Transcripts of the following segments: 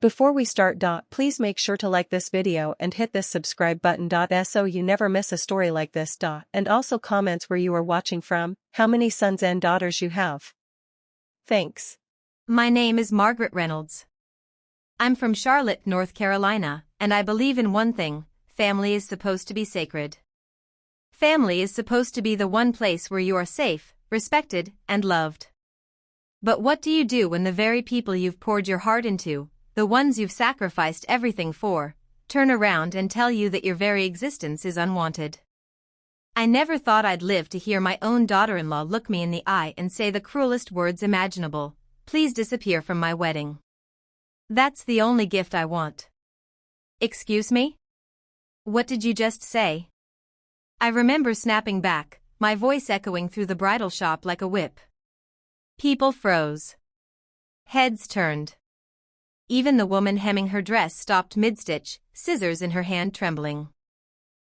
Before we start, please make sure to like this video and hit this subscribe button, so you never miss a story like this. And also comments where you are watching from, how many sons and daughters you have. Thanks. My name is Margaret Reynolds. I'm from Charlotte, North Carolina, and I believe in one thing: family is supposed to be sacred. Family is supposed to be the one place where you are safe, respected, and loved. But what do you do when the very people you've poured your heart into, the ones you've sacrificed everything for, turn around and tell you that your very existence is unwanted? I never thought I'd live to hear my own daughter-in-law look me in the eye and say the cruelest words imaginable: "Please disappear from my wedding. That's the only gift I want." Excuse me? What did you just say? I remember snapping back, my voice echoing through the bridal shop like a whip. People froze. Heads turned. Even the woman hemming her dress stopped mid-stitch, scissors in her hand trembling.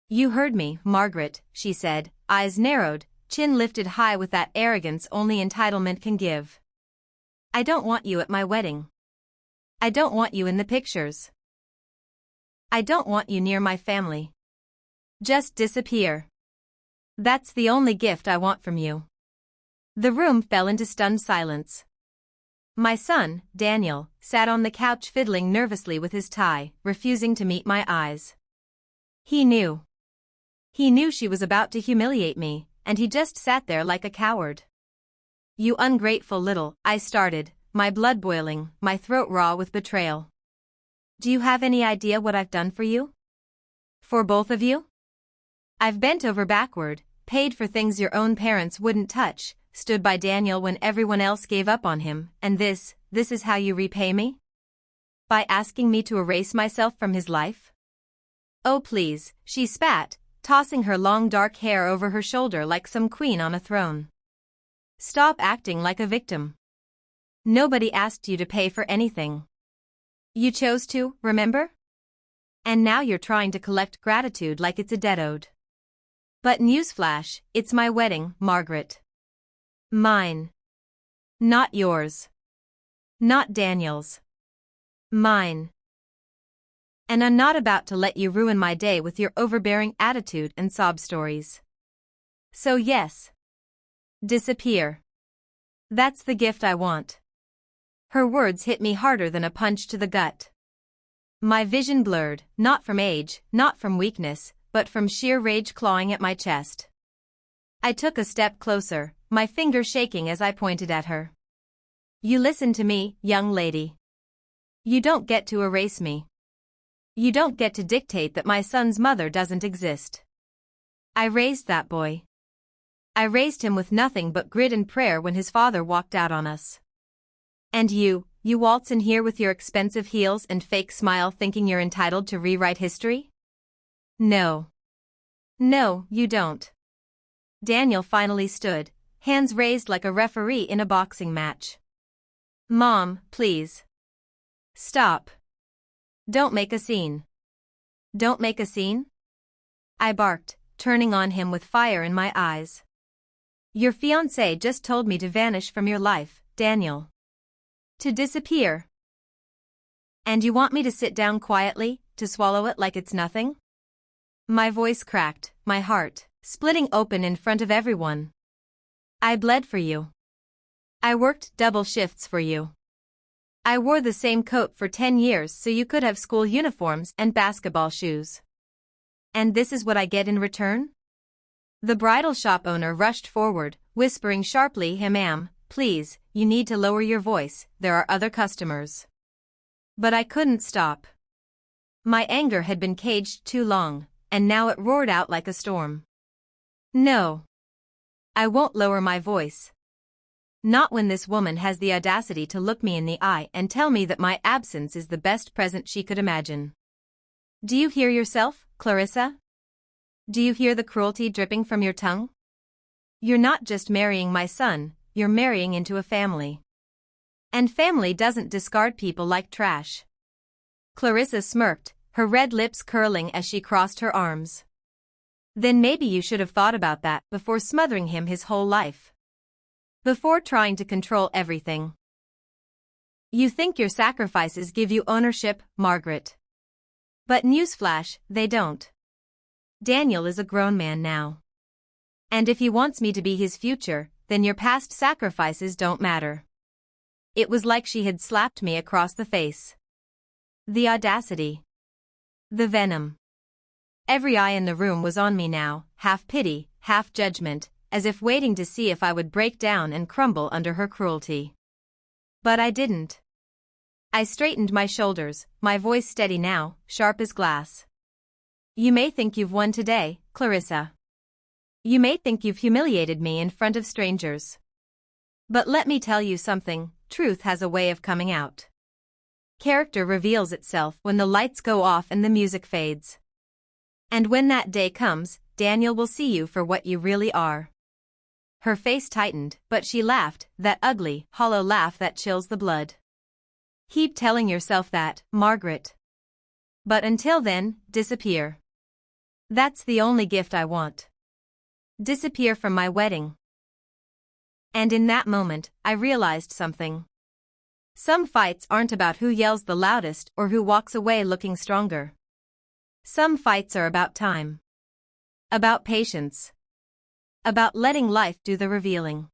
"You heard me, Margaret," she said, eyes narrowed, chin lifted high with that arrogance only entitlement can give. "I don't want you at my wedding. I don't want you in the pictures. I don't want you near my family. Just disappear. That's the only gift I want from you." The room fell into stunned silence. My son, Daniel, sat on the couch fiddling nervously with his tie, refusing to meet my eyes. He knew. He knew she was about to humiliate me, and he just sat there like a coward. "You ungrateful little," I started, my blood boiling, my throat raw with betrayal. "Do you have any idea what I've done for you? For both of you? I've bent over backward, paid for things your own parents wouldn't touch, stood by Daniel when everyone else gave up on him, and this is how you repay me? By asking me to erase myself from his life?" "Oh please," she spat, tossing her long dark hair over her shoulder like some queen on a throne. "Stop acting like a victim. Nobody asked you to pay for anything. You chose to, remember? And now you're trying to collect gratitude like it's a debt owed. But newsflash, it's my wedding, Margaret. Mine. Not yours. Not Daniel's. Mine. And I'm not about to let you ruin my day with your overbearing attitude and sob stories. So yes. Disappear. That's the gift I want." Her words hit me harder than a punch to the gut. My vision blurred, not from age, not from weakness, but from sheer rage clawing at my chest. I took a step closer, my finger shaking as I pointed at her. "You listen to me, young lady. You don't get to erase me. You don't get to dictate that my son's mother doesn't exist. I raised that boy. I raised him with nothing but grit and prayer when his father walked out on us. And you waltz in here with your expensive heels and fake smile thinking you're entitled to rewrite history? No. No, you don't." Daniel finally stood, hands raised like a referee in a boxing match. "Mom, please. Stop. Don't make a scene. Don't make a scene?" I barked, turning on him with fire in my eyes. "Your fiancé just told me to vanish from your life, Daniel. To disappear. And you want me to sit down quietly, to swallow it like it's nothing?" My voice cracked, my heart splitting open in front of everyone. "I bled for you. I worked double shifts for you. I wore the same coat for 10 years so you could have school uniforms and basketball shoes. And this is what I get in return?" The bridal shop owner rushed forward, whispering sharply, "Hey ma'am, please, you need to lower your voice, there are other customers." But I couldn't stop. My anger had been caged too long, and now it roared out like a storm. "No. I won't lower my voice. Not when this woman has the audacity to look me in the eye and tell me that my absence is the best present she could imagine. Do you hear yourself, Clarissa? Do you hear the cruelty dripping from your tongue? You're not just marrying my son, you're marrying into a family. And family doesn't discard people like trash." Clarissa smirked, her red lips curling as she crossed her arms. "Then maybe you should have thought about that before smothering him his whole life. Before trying to control everything. You think your sacrifices give you ownership, Margaret. But newsflash, they don't. Daniel is a grown man now. And if he wants me to be his future, then your past sacrifices don't matter. It was like she had slapped me across the face. The audacity. The venom. Every eye in the room was on me now, half pity, half judgment, as if waiting to see if I would break down and crumble under her cruelty. But I didn't. I straightened my shoulders, my voice steady now, sharp as glass. You may think you've won today, Clarissa. You may think you've humiliated me in front of strangers. But let me tell you something, truth has a way of coming out. Character reveals itself when the lights go off and the music fades. And when that day comes, Daniel will see you for what you really are. Her face tightened, but she laughed, that ugly, hollow laugh that chills the blood. Keep telling yourself that, Margaret. But until then, disappear. That's the only gift I want. Disappear from my wedding. And in that moment, I realized something. Some fights aren't about who yells the loudest or who walks away looking stronger. Some fights are about time. About patience. About letting life do the revealing.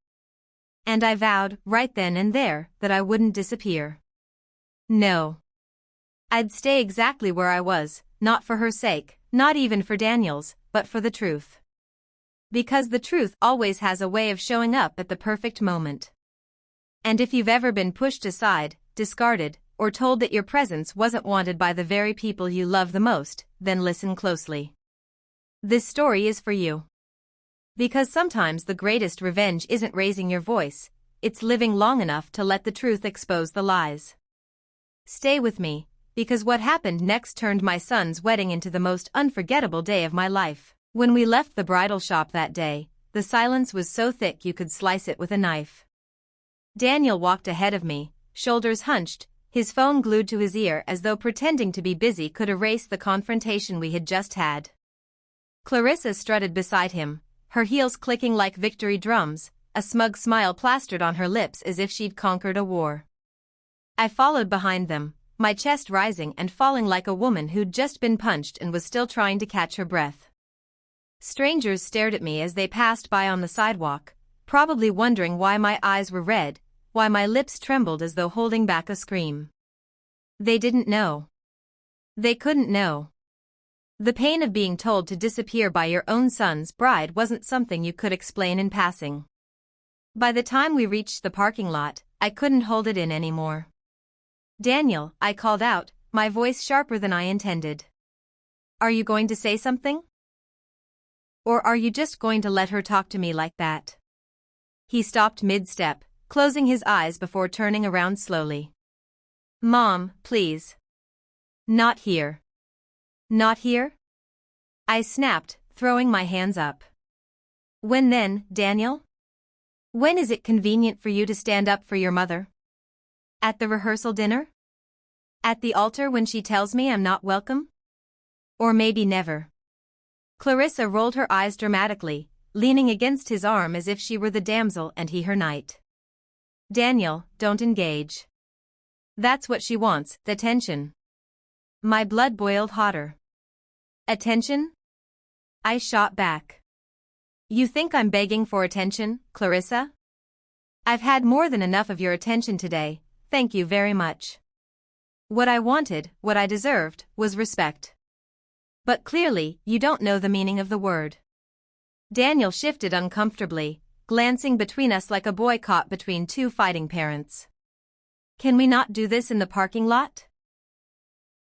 And I vowed, right then and there, that I wouldn't disappear. No. I'd stay exactly where I was, not for her sake, not even for Daniel's, but for the truth. Because the truth always has a way of showing up at the perfect moment. And if you've ever been pushed aside, discarded, or told that your presence wasn't wanted by the very people you love the most, then listen closely. This story is for you. Because sometimes the greatest revenge isn't raising your voice, it's living long enough to let the truth expose the lies. Stay with me, because what happened next turned my son's wedding into the most unforgettable day of my life. When we left the bridal shop that day, the silence was so thick you could slice it with a knife. Daniel walked ahead of me, shoulders hunched, his phone glued to his ear as though pretending to be busy could erase the confrontation we had just had. Clarissa strutted beside him, her heels clicking like victory drums, a smug smile plastered on her lips as if she'd conquered a war. I followed behind them, my chest rising and falling like a woman who'd just been punched and was still trying to catch her breath. Strangers stared at me as they passed by on the sidewalk, probably wondering why my eyes were red, why my lips trembled as though holding back a scream. They didn't know. They couldn't know. The pain of being told to disappear by your own son's bride wasn't something you could explain in passing. By the time we reached the parking lot, I couldn't hold it in anymore. Daniel, I called out, my voice sharper than I intended. Are you going to say something? Or are you just going to let her talk to me like that? He stopped mid-step, closing his eyes before turning around slowly. Mom, please. Not here. Not here? I snapped, throwing my hands up. When then, Daniel? When is it convenient for you to stand up for your mother? At the rehearsal dinner? At the altar when she tells me I'm not welcome? Or maybe never. Clarissa rolled her eyes dramatically, leaning against his arm as if she were the damsel and he her knight. Daniel, don't engage. That's what she wants, the attention. My blood boiled hotter. Attention? I shot back. You think I'm begging for attention, Clarissa? I've had more than enough of your attention today, thank you very much. What I wanted, what I deserved, was respect. But clearly, you don't know the meaning of the word. Daniel shifted uncomfortably, glancing between us like a boy caught between two fighting parents. Can we not do this in the parking lot?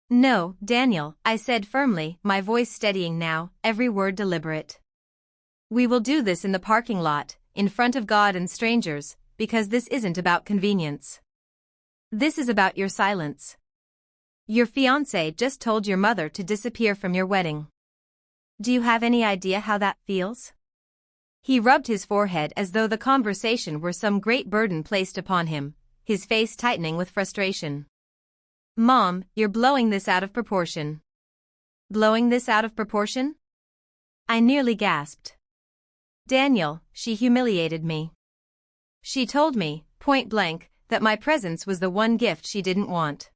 No, Daniel, I said firmly, my voice steadying now, every word deliberate. We will do this in the parking lot, in front of God and strangers, because this isn't about convenience. This is about your silence. Your fiancé just told your mother to disappear from your wedding. Do you have any idea how that feels? He rubbed his forehead as though the conversation were some great burden placed upon him, his face tightening with frustration. Mom, you're blowing this out of proportion. Blowing this out of proportion? I nearly gasped. Daniel, she humiliated me. She told me, point blank, that my presence was the one gift she didn't want.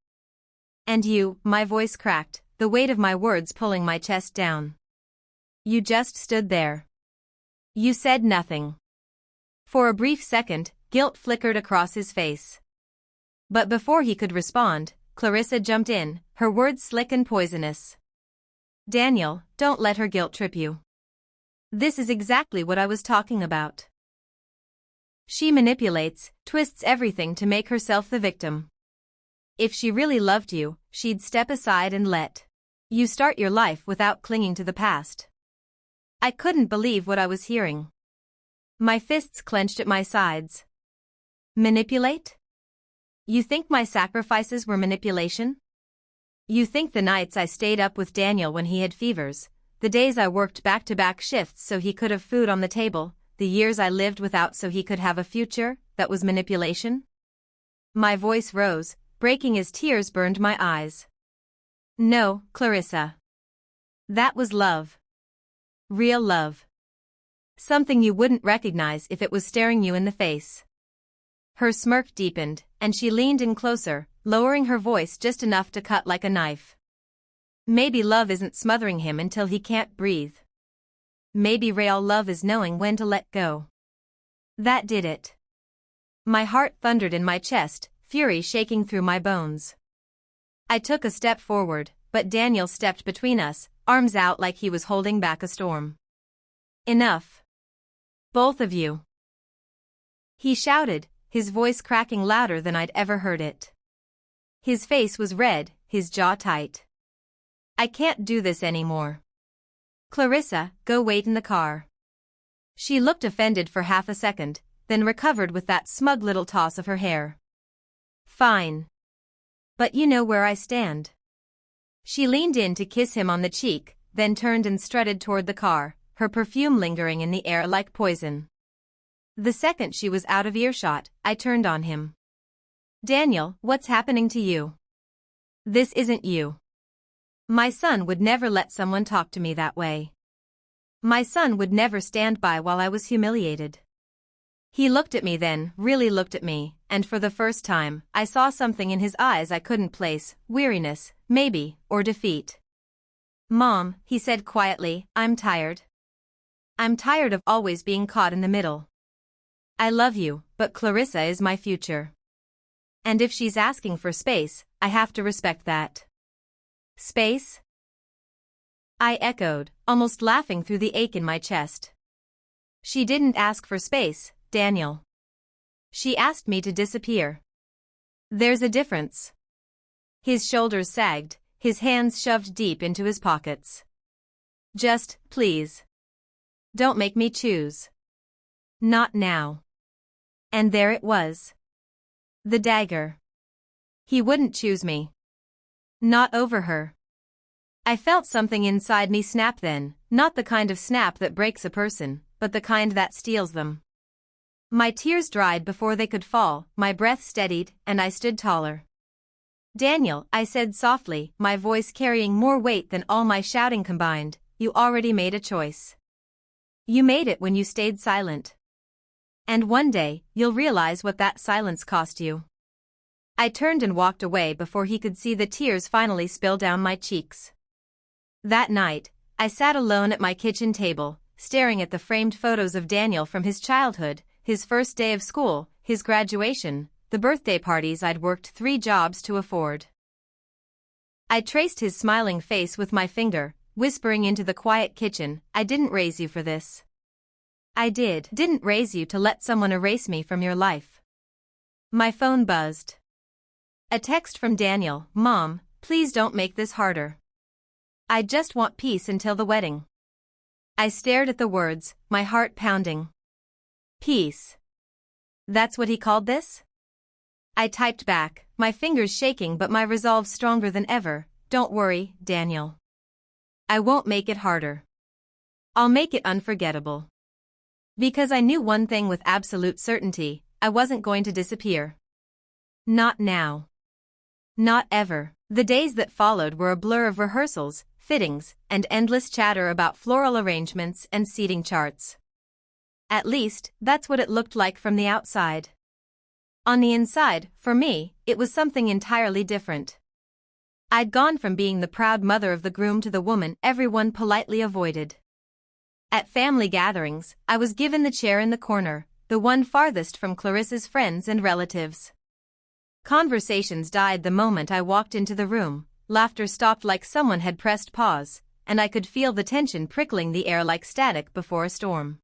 And you, my voice cracked, the weight of my words pulling my chest down. You just stood there. You said nothing. For a brief second, guilt flickered across his face. But before he could respond, Clarissa jumped in, her words slick and poisonous. Daniel, don't let her guilt trip you. This is exactly what I was talking about. She manipulates, twists everything to make herself the victim. If she really loved you, she'd step aside and let you start your life without clinging to the past. I couldn't believe what I was hearing. My fists clenched at my sides. Manipulate? You think my sacrifices were manipulation? You think the nights I stayed up with Daniel when he had fevers, the days I worked back-to-back shifts so he could have food on the table, the years I lived without so he could have a future, that was manipulation? My voice rose, breaking as tears burned my eyes. No, Clarissa. That was love. Real love. Something you wouldn't recognize if it was staring you in the face. Her smirk deepened, and she leaned in closer, lowering her voice just enough to cut like a knife. Maybe love isn't smothering him until he can't breathe. Maybe real love is knowing when to let go. That did it. My heart thundered in my chest, fury shaking through my bones. I took a step forward, but Daniel stepped between us, arms out like he was holding back a storm. Enough. Both of you. He shouted, his voice cracking louder than I'd ever heard it. His face was red, his jaw tight. I can't do this anymore. Clarissa, go wait in the car. She looked offended for half a second, then recovered with that smug little toss of her hair. Fine. But you know where I stand. She leaned in to kiss him on the cheek, then turned and strutted toward the car, her perfume lingering in the air like poison. The second she was out of earshot, I turned on him. Daniel, what's happening to you? This isn't you. My son would never let someone talk to me that way. My son would never stand by while I was humiliated. He looked at me then, really looked at me, and for the first time, I saw something in his eyes I couldn't place, weariness, maybe, or defeat. Mom, he said quietly, I'm tired. I'm tired of always being caught in the middle. I love you, but Clarissa is my future. And if she's asking for space, I have to respect that. Space? I echoed, almost laughing through the ache in my chest. She didn't ask for space, Daniel. She asked me to disappear. There's a difference. His shoulders sagged, his hands shoved deep into his pockets. Just, please. Don't make me choose. Not now. And there it was. The dagger. He wouldn't choose me. Not over her. I felt something inside me snap then, not the kind of snap that breaks a person, but the kind that steals them. My tears dried before they could fall, my breath steadied, and I stood taller. Daniel, I said softly, my voice carrying more weight than all my shouting combined, you already made a choice. You made it when you stayed silent. And one day, you'll realize what that silence cost you. I turned and walked away before he could see the tears finally spill down my cheeks. That night, I sat alone at my kitchen table, staring at the framed photos of Daniel from his childhood, his first day of school, his graduation, the birthday parties I'd worked 3 jobs to afford. I traced his smiling face with my finger, whispering into the quiet kitchen, I didn't raise you for this. I didn't raise you to let someone erase me from your life. My phone buzzed. A text from Daniel, Mom, please don't make this harder. I just want peace until the wedding. I stared at the words, my heart pounding. Peace. That's what he called this? I typed back, my fingers shaking but my resolve stronger than ever, don't worry, Daniel. I won't make it harder. I'll make it unforgettable. Because I knew one thing with absolute certainty, I wasn't going to disappear. Not now. Not ever. The days that followed were a blur of rehearsals, fittings, and endless chatter about floral arrangements and seating charts. At least, that's what it looked like from the outside. On the inside, for me, it was something entirely different. I'd gone from being the proud mother of the groom to the woman everyone politely avoided. At family gatherings, I was given the chair in the corner, the one farthest from Clarissa's friends and relatives. Conversations died the moment I walked into the room, laughter stopped like someone had pressed pause, and I could feel the tension prickling the air like static before a storm.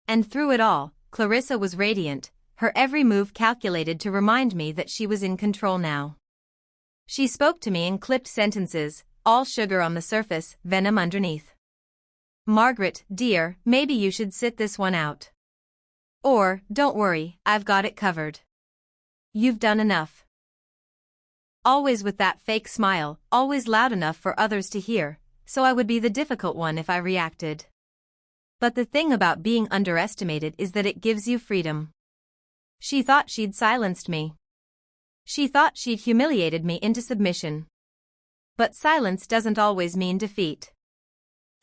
And through it all, Clarissa was radiant, her every move calculated to remind me that she was in control now. She spoke to me in clipped sentences, all sugar on the surface, venom underneath. "Margaret, dear, maybe you should sit this one out." Or, "Don't worry, I've got it covered. You've done enough." Always with that fake smile, always loud enough for others to hear, so I would be the difficult one if I reacted. But the thing about being underestimated is that it gives you freedom. She thought she'd silenced me. She thought she'd humiliated me into submission. But silence doesn't always mean defeat.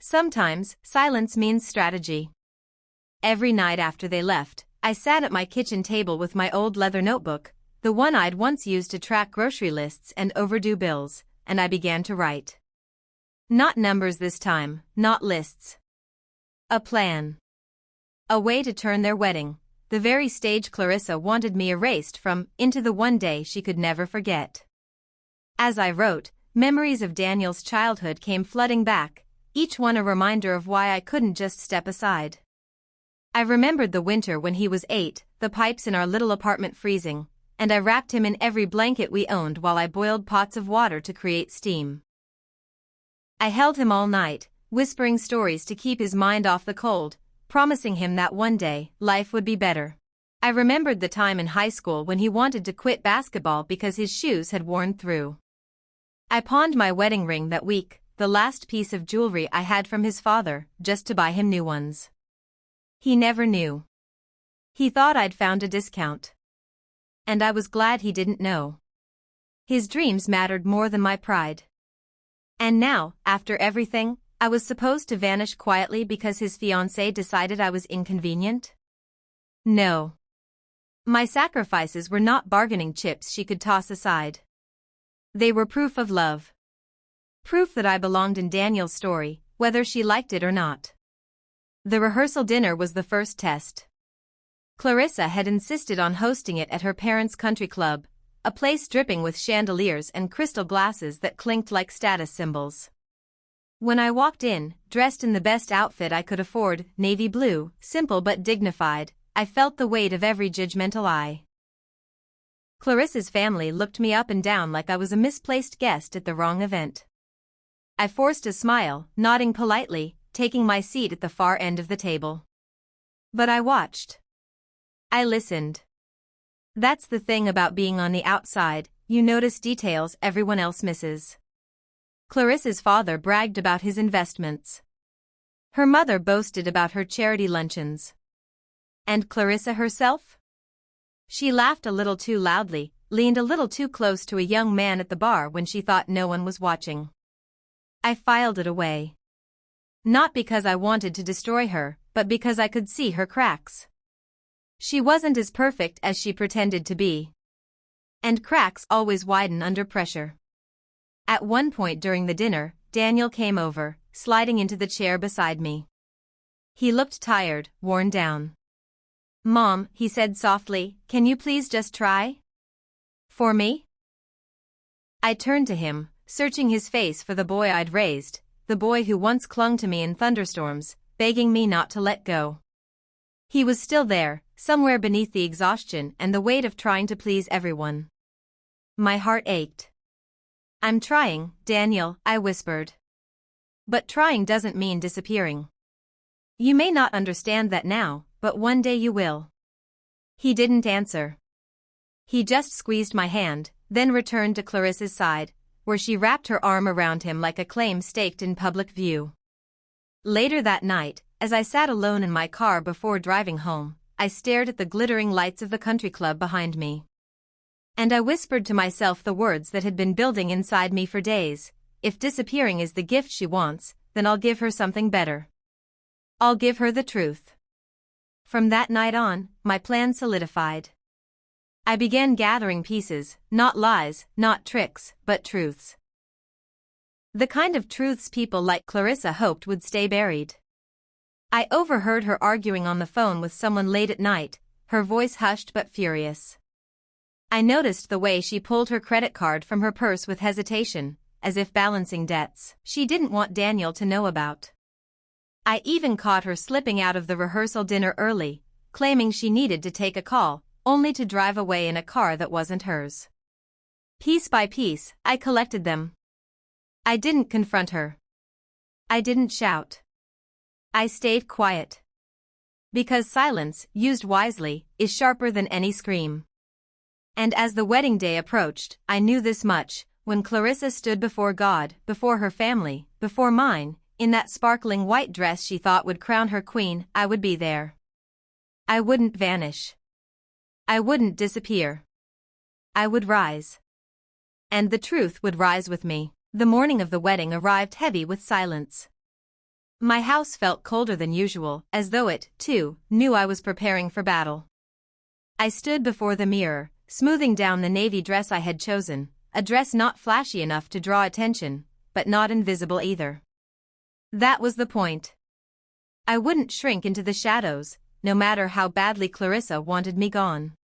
Sometimes, silence means strategy. Every night after they left, I sat at my kitchen table with my old leather notebook, the one I'd once used to track grocery lists and overdue bills, and I began to write. Not numbers this time, not lists. A plan. A way to turn their wedding, the very stage Clarissa wanted me erased from, into the one day she could never forget. As I wrote, memories of Daniel's childhood came flooding back, each one a reminder of why I couldn't just step aside. I remembered the winter when he was 8, the pipes in our little apartment freezing, and I wrapped him in every blanket we owned while I boiled pots of water to create steam. I held him all night, whispering stories to keep his mind off the cold, promising him that one day, life would be better. I remembered the time in high school when he wanted to quit basketball because his shoes had worn through. I pawned my wedding ring that week, the last piece of jewelry I had from his father, just to buy him new ones. He never knew. He thought I'd found a discount. And I was glad he didn't know. His dreams mattered more than my pride. And now, after everything, I was supposed to vanish quietly because his fiancée decided I was inconvenient? No. My sacrifices were not bargaining chips she could toss aside. They were proof of love. Proof that I belonged in Daniel's story, whether she liked it or not. The rehearsal dinner was the first test. Clarissa had insisted on hosting it at her parents' country club, a place dripping with chandeliers and crystal glasses that clinked like status symbols. When I walked in, dressed in the best outfit I could afford, navy blue, simple but dignified, I felt the weight of every judgmental eye. Clarissa's family looked me up and down like I was a misplaced guest at the wrong event. I forced a smile, nodding politely, taking my seat at the far end of the table. But I watched. I listened. That's the thing about being on the outside, you notice details everyone else misses. Clarissa's father bragged about his investments. Her mother boasted about her charity luncheons. And Clarissa herself? She laughed a little too loudly, leaned a little too close to a young man at the bar when she thought no one was watching. I filed it away. Not because I wanted to destroy her, but because I could see her cracks. She wasn't as perfect as she pretended to be. And cracks always widen under pressure. At one point during the dinner, Daniel came over, sliding into the chair beside me. He looked tired, worn down. "Mom," he said softly, "can you please just try? For me?" I turned to him, searching his face for the boy I'd raised, the boy who once clung to me in thunderstorms, begging me not to let go. He was still there, somewhere beneath the exhaustion and the weight of trying to please everyone. My heart ached. "I'm trying, Daniel," I whispered. "But trying doesn't mean disappearing. You may not understand that now, but one day you will." He didn't answer. He just squeezed my hand, then returned to Clarissa's side, where she wrapped her arm around him like a claim staked in public view. Later that night, as I sat alone in my car before driving home, I stared at the glittering lights of the country club behind me. And I whispered to myself the words that had been building inside me for days: if disappearing is the gift she wants, then I'll give her something better. I'll give her the truth. From that night on, my plan solidified. I began gathering pieces, not lies, not tricks, but truths. The kind of truths people like Clarissa hoped would stay buried. I overheard her arguing on the phone with someone late at night, her voice hushed but furious. I noticed the way she pulled her credit card from her purse with hesitation, as if balancing debts she didn't want Daniel to know about. I even caught her slipping out of the rehearsal dinner early, claiming she needed to take a call, only to drive away in a car that wasn't hers. Piece by piece, I collected them. I didn't confront her. I didn't shout. I stayed quiet. Because silence, used wisely, is sharper than any scream. And as the wedding day approached, I knew this much: when Clarissa stood before God, before her family, before mine, in that sparkling white dress she thought would crown her queen, I would be there. I wouldn't vanish. I wouldn't disappear. I would rise. And the truth would rise with me. The morning of the wedding arrived heavy with silence. My house felt colder than usual, as though it, too, knew I was preparing for battle. I stood before the mirror, smoothing down the navy dress I had chosen, a dress not flashy enough to draw attention, but not invisible either. That was the point. I wouldn't shrink into the shadows, no matter how badly Clarissa wanted me gone.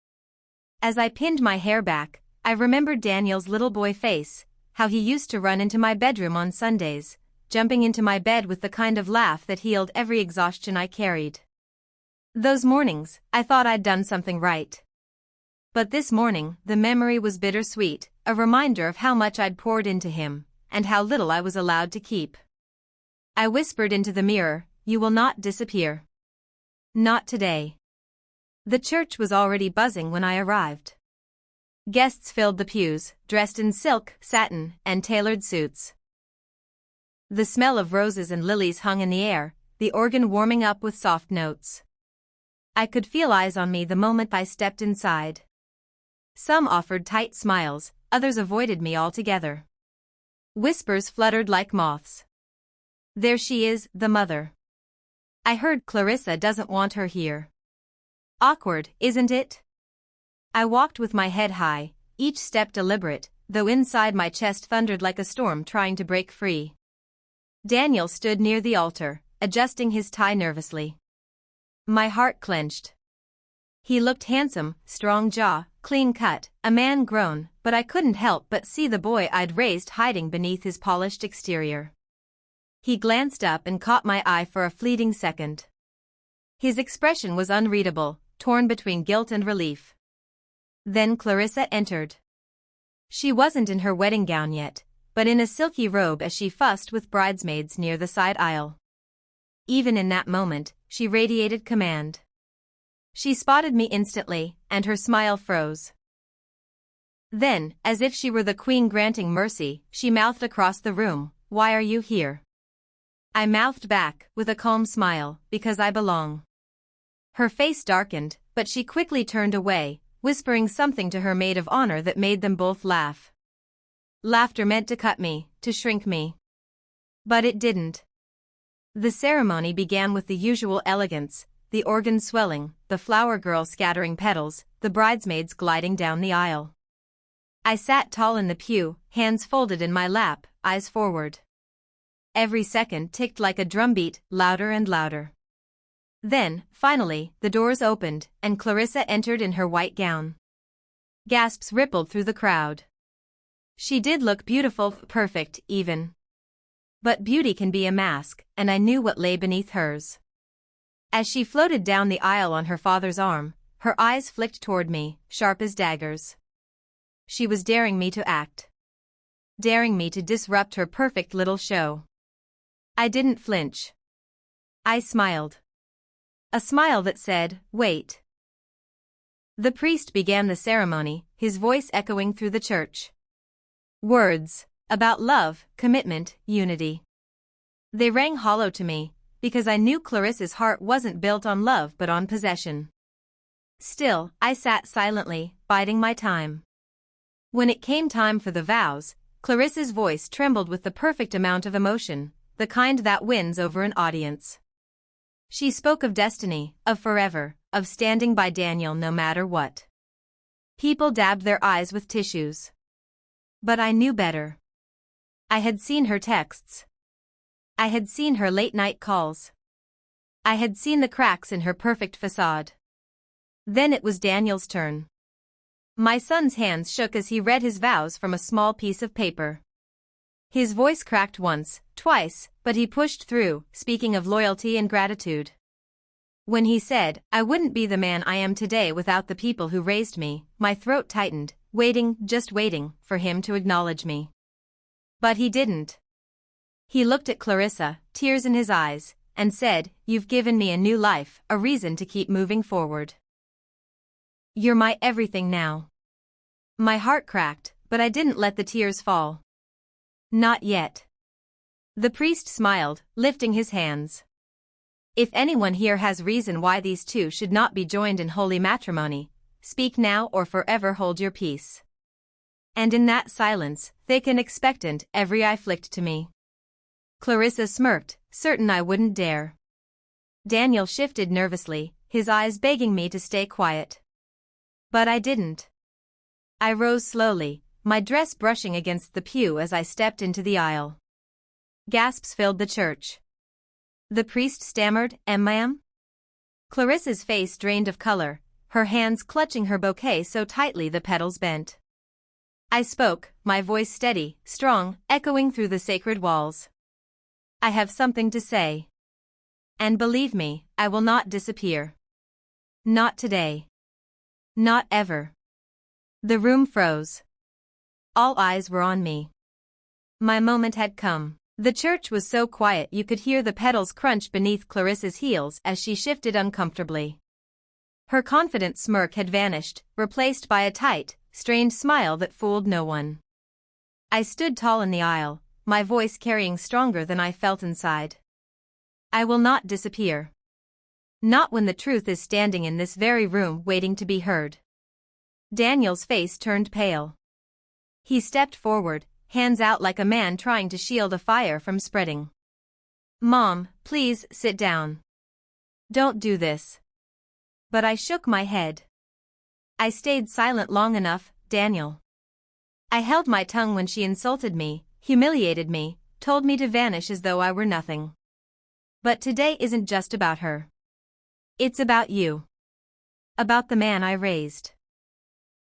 As I pinned my hair back, I remembered Daniel's little boy face, how he used to run into my bedroom on Sundays, jumping into my bed with the kind of laugh that healed every exhaustion I carried. Those mornings, I thought I'd done something right. But this morning, the memory was bittersweet, a reminder of how much I'd poured into him, and how little I was allowed to keep. I whispered into the mirror, "You will not disappear. Not today." The church was already buzzing when I arrived. Guests filled the pews, dressed in silk, satin, and tailored suits. The smell of roses and lilies hung in the air, the organ warming up with soft notes. I could feel eyes on me the moment I stepped inside. Some offered tight smiles, others avoided me altogether. Whispers fluttered like moths. "There she is, the mother. I heard Clarissa doesn't want her here." Awkward, isn't it? I walked with my head high, each step deliberate, though inside my chest thundered like a storm trying to break free. Daniel stood near the altar, adjusting his tie nervously. My heart clenched. He looked handsome, strong jaw, clean cut, a man grown, but I couldn't help but see the boy I'd raised hiding beneath his polished exterior. He glanced up and caught my eye for a fleeting second. His expression was unreadable, torn between guilt and relief. Then Clarissa entered. She wasn't in her wedding gown yet, but in a silky robe as she fussed with bridesmaids near the side aisle. Even in that moment, she radiated command. She spotted me instantly, and her smile froze. Then, as if she were the queen granting mercy, she mouthed across the room, "Why are you here?" I mouthed back, with a calm smile, "Because I belong." Her face darkened, but she quickly turned away, whispering something to her maid of honor that made them both laugh. Laughter meant to cut me, to shrink me. But it didn't. The ceremony began with the usual elegance, the organ swelling, the flower girl scattering petals, the bridesmaids gliding down the aisle. I sat tall in the pew, hands folded in my lap, eyes forward. Every second ticked like a drumbeat, louder and louder. Then, finally, the doors opened, and Clarissa entered in her white gown. Gasps rippled through the crowd. She did look beautiful, perfect, even. But beauty can be a mask, and I knew what lay beneath hers. As she floated down the aisle on her father's arm, her eyes flicked toward me, sharp as daggers. She was daring me to act. Daring me to disrupt her perfect little show. I didn't flinch. I smiled. A smile that said, "Wait." The priest began the ceremony, his voice echoing through the church. Words about love, commitment, unity. They rang hollow to me, because I knew Clarissa's heart wasn't built on love but on possession. Still, I sat silently, biding my time. When it came time for the vows, Clarissa's voice trembled with the perfect amount of emotion, the kind that wins over an audience. She spoke of destiny, of forever, of standing by Daniel no matter what. People dabbed their eyes with tissues. But I knew better. I had seen her texts. I had seen her late-night calls. I had seen the cracks in her perfect facade. Then it was Daniel's turn. My son's hands shook as he read his vows from a small piece of paper. His voice cracked once, twice, but he pushed through, speaking of loyalty and gratitude. When he said, "I wouldn't be the man I am today without the people who raised me," my throat tightened, just waiting, for him to acknowledge me. But he didn't. He looked at Clarissa, tears in his eyes, and said, "You've given me a new life, a reason to keep moving forward. You're my everything now." My heart cracked, but I didn't let the tears fall. Not yet. The priest smiled, lifting his hands. "If anyone here has reason why these two should not be joined in holy matrimony, speak now or forever hold your peace." And in that silence, thick and expectant, every eye flicked to me. Clarissa smirked, certain I wouldn't dare. Daniel shifted nervously, his eyes begging me to stay quiet. But I didn't. I rose slowly, my dress brushing against the pew as I stepped into the aisle. Gasps filled the church. The priest stammered, "Ma'am?" Clarissa's face drained of color, her hands clutching her bouquet so tightly the petals bent. I spoke, my voice steady, strong, echoing through the sacred walls. "I have something to say. And believe me, I will not disappear. Not today. Not ever." The room froze. All eyes were on me. My moment had come. The church was so quiet you could hear the petals crunch beneath Clarissa's heels as she shifted uncomfortably. Her confident smirk had vanished, replaced by a tight, strained smile that fooled no one. I stood tall in the aisle, my voice carrying stronger than I felt inside. "I will not disappear. Not when the truth is standing in this very room waiting to be heard." Daniel's face turned pale. He stepped forward, hands out like a man trying to shield a fire from spreading. "Mom, please sit down. Don't do this." But I shook my head. "I stayed silent long enough, Daniel. I held my tongue when she insulted me, humiliated me, told me to vanish as though I were nothing. But today isn't just about her. It's about you. About the man I raised.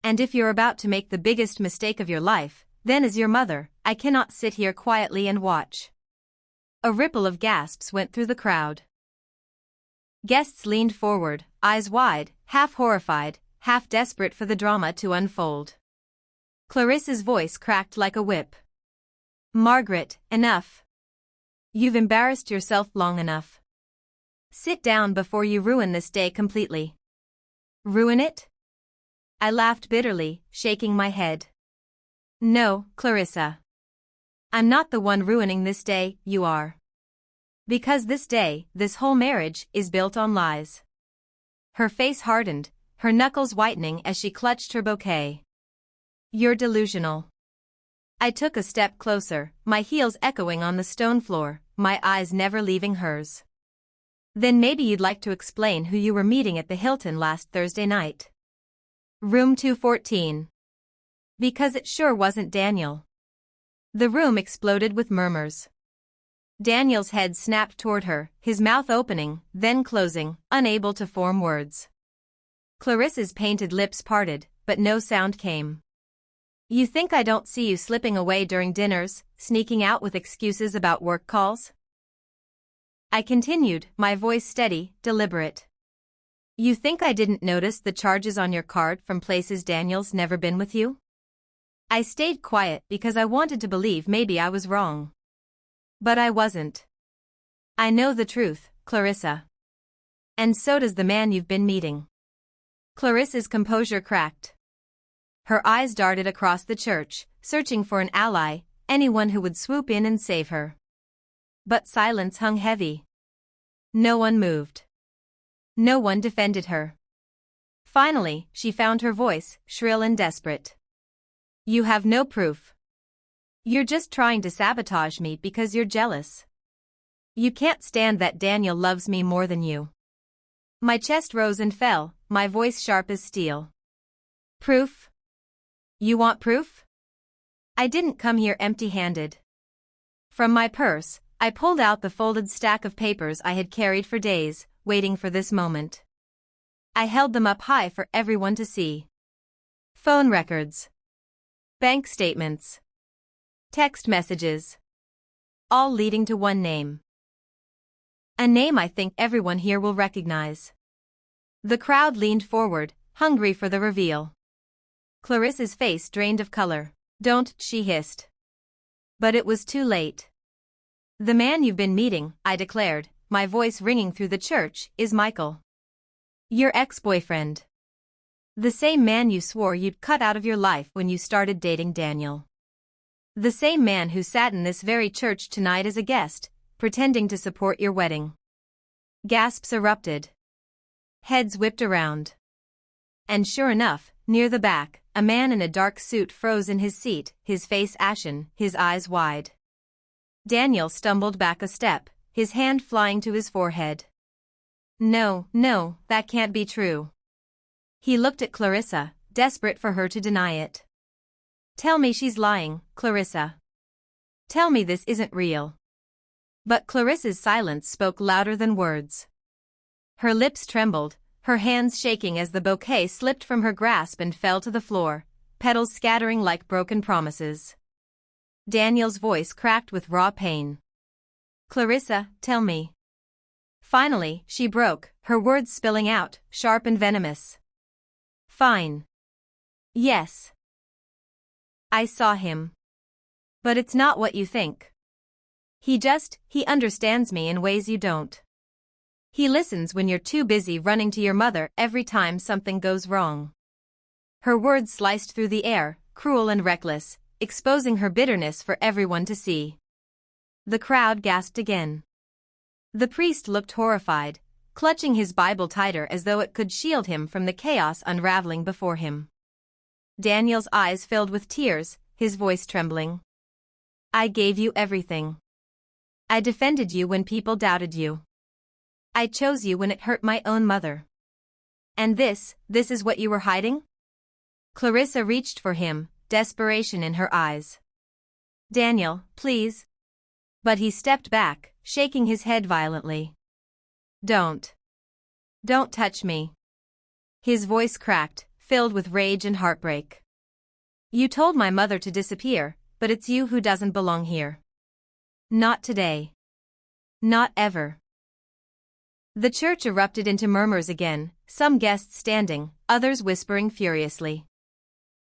And if you're about to make the biggest mistake of your life, then as your mother, I cannot sit here quietly and watch." A ripple of gasps went through the crowd. Guests leaned forward, eyes wide, half horrified, half desperate for the drama to unfold. Clarissa's voice cracked like a whip. "Margaret, enough. You've embarrassed yourself long enough. Sit down before you ruin this day completely." "Ruin it?" I laughed bitterly, shaking my head. "No, Clarissa. I'm not the one ruining this day, you are. Because this day, this whole marriage, is built on lies." Her face hardened, her knuckles whitening as she clutched her bouquet. "You're delusional." I took a step closer, my heels echoing on the stone floor, my eyes never leaving hers. "Then maybe you'd like to explain who you were meeting at the Hilton last Thursday night. Room 214. Because it sure wasn't Daniel." The room exploded with murmurs. Daniel's head snapped toward her, his mouth opening, then closing, unable to form words. Clarissa's painted lips parted, but no sound came. "You think I don't see you slipping away during dinners, sneaking out with excuses about work calls?" I continued, my voice steady, deliberate. "You think I didn't notice the charges on your card from places Daniel's never been with you?" I stayed quiet because I wanted to believe maybe I was wrong. But I wasn't. "I know the truth, Clarissa. And so does the man you've been meeting." Clarissa's composure cracked. Her eyes darted across the church, searching for an ally, anyone who would swoop in and save her. But silence hung heavy. No one moved. No one defended her. Finally, she found her voice, shrill and desperate. "You have no proof. You're just trying to sabotage me because you're jealous. You can't stand that Daniel loves me more than you." My chest rose and fell, my voice sharp as steel. Proof? You want proof? I didn't come here empty-handed. From my purse, I pulled out the folded stack of papers I had carried for days, waiting for this moment. I held them up high for everyone to see. Phone records. Bank statements. Text messages. All leading to one name. A name I think everyone here will recognize. The crowd leaned forward, hungry for the reveal. Clarissa's face drained of color. "Don't," she hissed. But it was too late. "The man you've been meeting," I declared, my voice ringing through the church, "is Michael. Your ex-boyfriend. The same man you swore you'd cut out of your life when you started dating Daniel. The same man who sat in this very church tonight as a guest, pretending to support your wedding." Gasps erupted. Heads whipped around. And sure enough, near the back, a man in a dark suit froze in his seat, his face ashen, his eyes wide. Daniel stumbled back a step, his hand flying to his forehead. "No, no, that can't be true." He looked at Clarissa, desperate for her to deny it. "Tell me she's lying, Clarissa. Tell me this isn't real." But Clarissa's silence spoke louder than words. Her lips trembled, her hands shaking as the bouquet slipped from her grasp and fell to the floor, petals scattering like broken promises. Daniel's voice cracked with raw pain. "Clarissa, tell me." Finally, she broke, her words spilling out, sharp and venomous. "Fine. Yes. I saw him. But it's not what you think. He understands me in ways you don't. He listens when you're too busy running to your mother every time something goes wrong." Her words sliced through the air, cruel and reckless, exposing her bitterness for everyone to see. The crowd gasped again. The priest looked horrified, clutching his Bible tighter as though it could shield him from the chaos unraveling before him. Daniel's eyes filled with tears, his voice trembling. "I gave you everything. I defended you when people doubted you. I chose you when it hurt my own mother. And this is what you were hiding?" Clarissa reached for him, desperation in her eyes. "Daniel, please." But he stepped back, shaking his head violently. Don't touch me." His voice cracked, filled with rage and heartbreak. "You told my mother to disappear, but it's you who doesn't belong here. Not today. Not ever." The church erupted into murmurs again, some guests standing, others whispering furiously.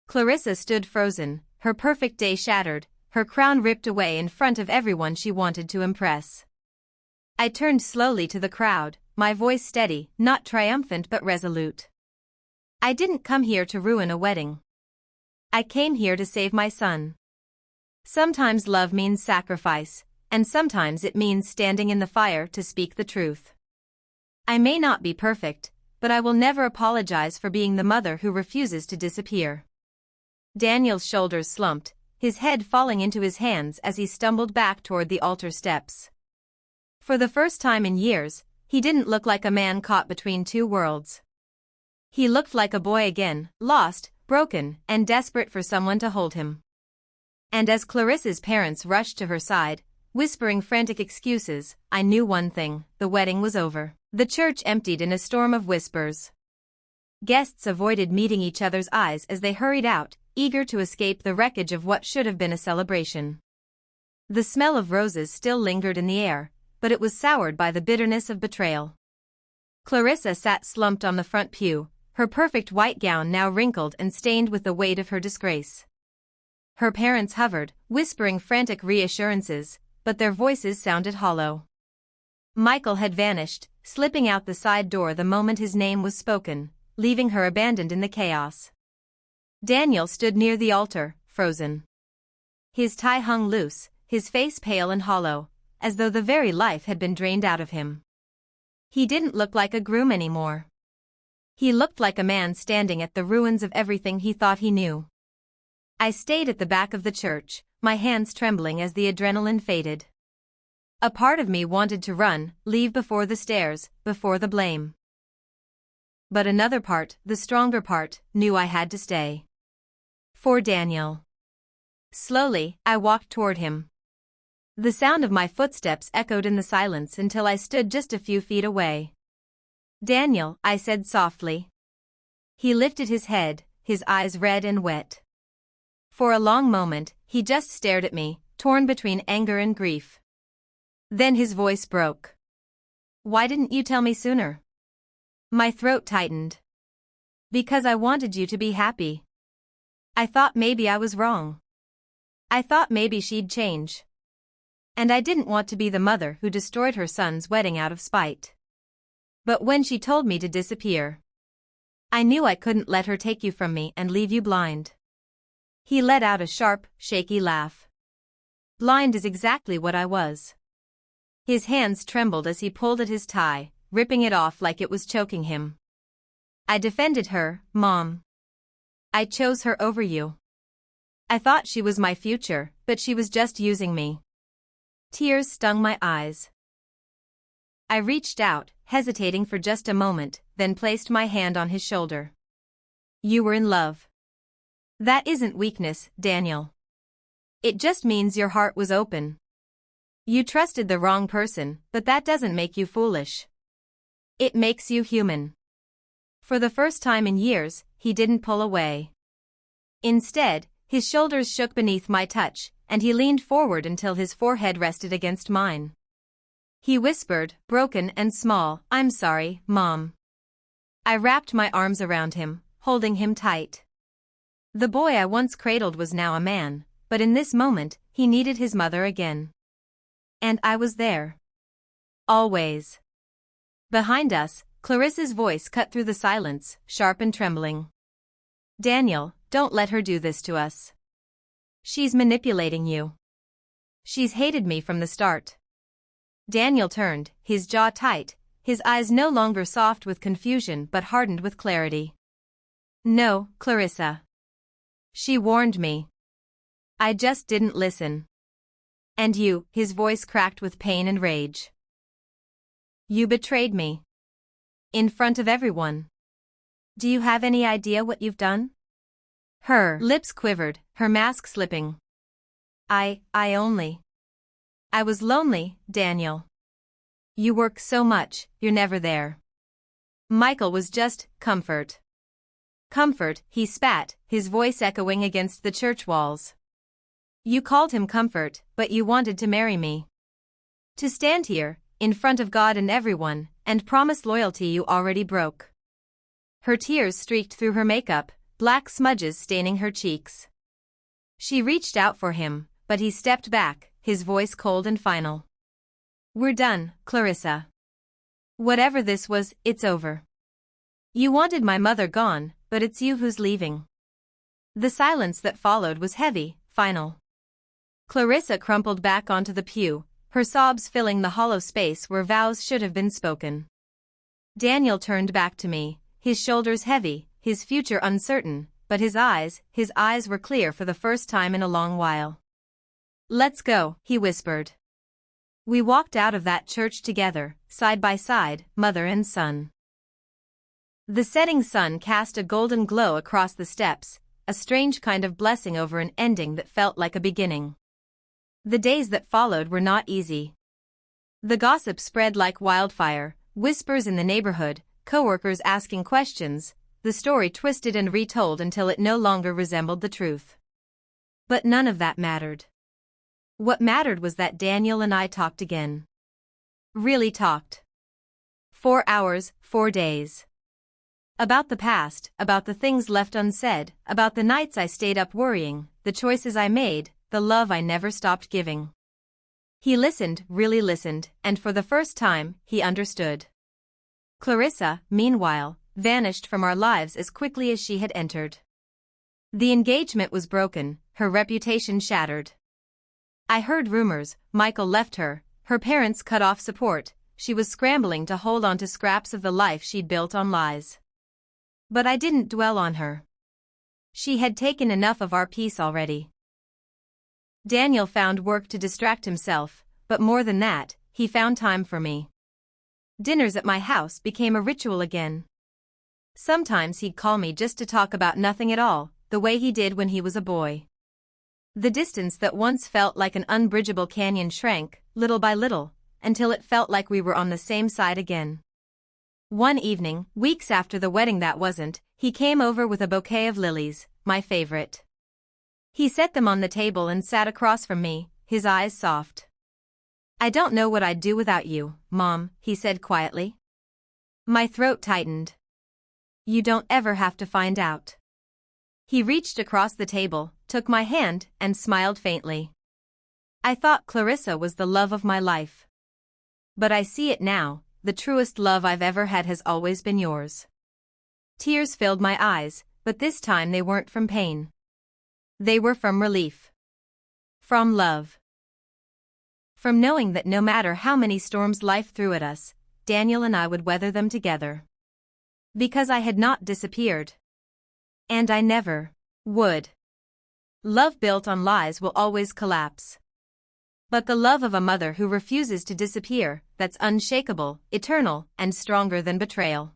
Clarissa stood frozen, her perfect day shattered, her crown ripped away in front of everyone she wanted to impress. I turned slowly to the crowd, my voice steady, not triumphant but resolute. "I didn't come here to ruin a wedding. I came here to save my son. Sometimes love means sacrifice, and sometimes it means standing in the fire to speak the truth. I may not be perfect, but I will never apologize for being the mother who refuses to disappear." Daniel's shoulders slumped, his head falling into his hands as he stumbled back toward the altar steps. For the first time in years, he didn't look like a man caught between two worlds. He looked like a boy again, lost, broken, and desperate for someone to hold him. And as Clarissa's parents rushed to her side, whispering frantic excuses, I knew one thing: the wedding was over. The church emptied in a storm of whispers. Guests avoided meeting each other's eyes as they hurried out, eager to escape the wreckage of what should have been a celebration. The smell of roses still lingered in the air, but it was soured by the bitterness of betrayal. Clarissa sat slumped on the front pew, her perfect white gown now wrinkled and stained with the weight of her disgrace. Her parents hovered, whispering frantic reassurances, but their voices sounded hollow. Michael had vanished, slipping out the side door the moment his name was spoken, leaving her abandoned in the chaos. Daniel stood near the altar, frozen. His tie hung loose, his face pale and hollow, as though the very life had been drained out of him. He didn't look like a groom anymore. He looked like a man standing at the ruins of everything he thought he knew. I stayed at the back of the church, my hands trembling as the adrenaline faded. A part of me wanted to run, leave before the stares, before the blame. But another part, the stronger part, knew I had to stay. For Daniel. Slowly, I walked toward him. The sound of my footsteps echoed in the silence until I stood just a few feet away. "Daniel," I said softly. He lifted his head, his eyes red and wet. For a long moment, he just stared at me, torn between anger and grief. Then his voice broke. "Why didn't you tell me sooner?" My throat tightened. "Because I wanted you to be happy. I thought maybe I was wrong. I thought maybe she'd change. And I didn't want to be the mother who destroyed her son's wedding out of spite. But when she told me to disappear, I knew I couldn't let her take you from me and leave you blind." He let out a sharp, shaky laugh. "Blind is exactly what I was." His hands trembled as he pulled at his tie, ripping it off like it was choking him. "I defended her, Mom. I chose her over you. I thought she was my future, but she was just using me." Tears stung my eyes. I reached out, hesitating for just a moment, then placed my hand on his shoulder. "You were in love. That isn't weakness, Daniel. It just means your heart was open. You trusted the wrong person, but that doesn't make you foolish. It makes you human." For the first time in years, he didn't pull away. Instead, his shoulders shook beneath my touch, and he leaned forward until his forehead rested against mine. He whispered, broken and small, "I'm sorry, Mom." I wrapped my arms around him, holding him tight. The boy I once cradled was now a man, but in this moment, he needed his mother again. And I was there. Always. Behind us, Clarissa's voice cut through the silence, sharp and trembling. "Daniel, don't let her do this to us. She's manipulating you. She's hated me from the start." Daniel turned, his jaw tight, his eyes no longer soft with confusion but hardened with clarity. "No, Clarissa. She warned me. I just didn't listen. And you," his voice cracked with pain and rage. "You betrayed me. In front of everyone. Do you have any idea what you've done?" Her lips quivered, her mask slipping. I was lonely, Daniel. You work so much, you're never there. Michael was just comfort." "Comfort," he spat, his voice echoing against the church walls. "You called him comfort, but you wanted to marry me. To stand here, in front of God and everyone, and promise loyalty you already broke." Her tears streaked through her makeup, black smudges staining her cheeks. She reached out for him, but he stepped back, his voice cold and final. "We're done, Clarissa. Whatever this was, it's over. You wanted my mother gone, but it's you who's leaving." The silence that followed was heavy, final. Clarissa crumpled back onto the pew, her sobs filling the hollow space where vows should have been spoken. Daniel turned back to me, his shoulders heavy, his future uncertain, but his eyes were clear for the first time in a long while. "Let's go," he whispered. We walked out of that church together, side by side, mother and son. The setting sun cast a golden glow across the steps, a strange kind of blessing over an ending that felt like a beginning. The days that followed were not easy. The gossip spread like wildfire, whispers in the neighborhood, coworkers asking questions, the story twisted and retold until it no longer resembled the truth. But none of that mattered. What mattered was that Daniel and I talked again. Really talked. 4 hours, 4 days. About the past, about the things left unsaid, about the nights I stayed up worrying, the choices I made, the love I never stopped giving. He listened, really listened, and for the first time, he understood. Clarissa, meanwhile, vanished from our lives as quickly as she had entered. The engagement was broken, her reputation shattered. I heard rumors, Michael left her, her parents cut off support, she was scrambling to hold on to scraps of the life she'd built on lies. But I didn't dwell on her. She had taken enough of our peace already. Daniel found work to distract himself, but more than that, he found time for me. Dinners at my house became a ritual again. Sometimes he'd call me just to talk about nothing at all, the way he did when he was a boy. The distance that once felt like an unbridgeable canyon shrank, little by little, until it felt like we were on the same side again. One evening, weeks after the wedding that wasn't, he came over with a bouquet of lilies, my favorite. He set them on the table and sat across from me, his eyes soft. "I don't know what I'd do without you, Mom," he said quietly. My throat tightened. "You don't ever have to find out." He reached across the table, took my hand, and smiled faintly. "I thought Clarissa was the love of my life. But I see it now, the truest love I've ever had has always been yours." Tears filled my eyes, but this time they weren't from pain. They were from relief. From love. From knowing that no matter how many storms life threw at us, Daniel and I would weather them together. Because I had not disappeared. And I never would. Love built on lies will always collapse. But the love of a mother who refuses to disappear, that's unshakable, eternal, and stronger than betrayal.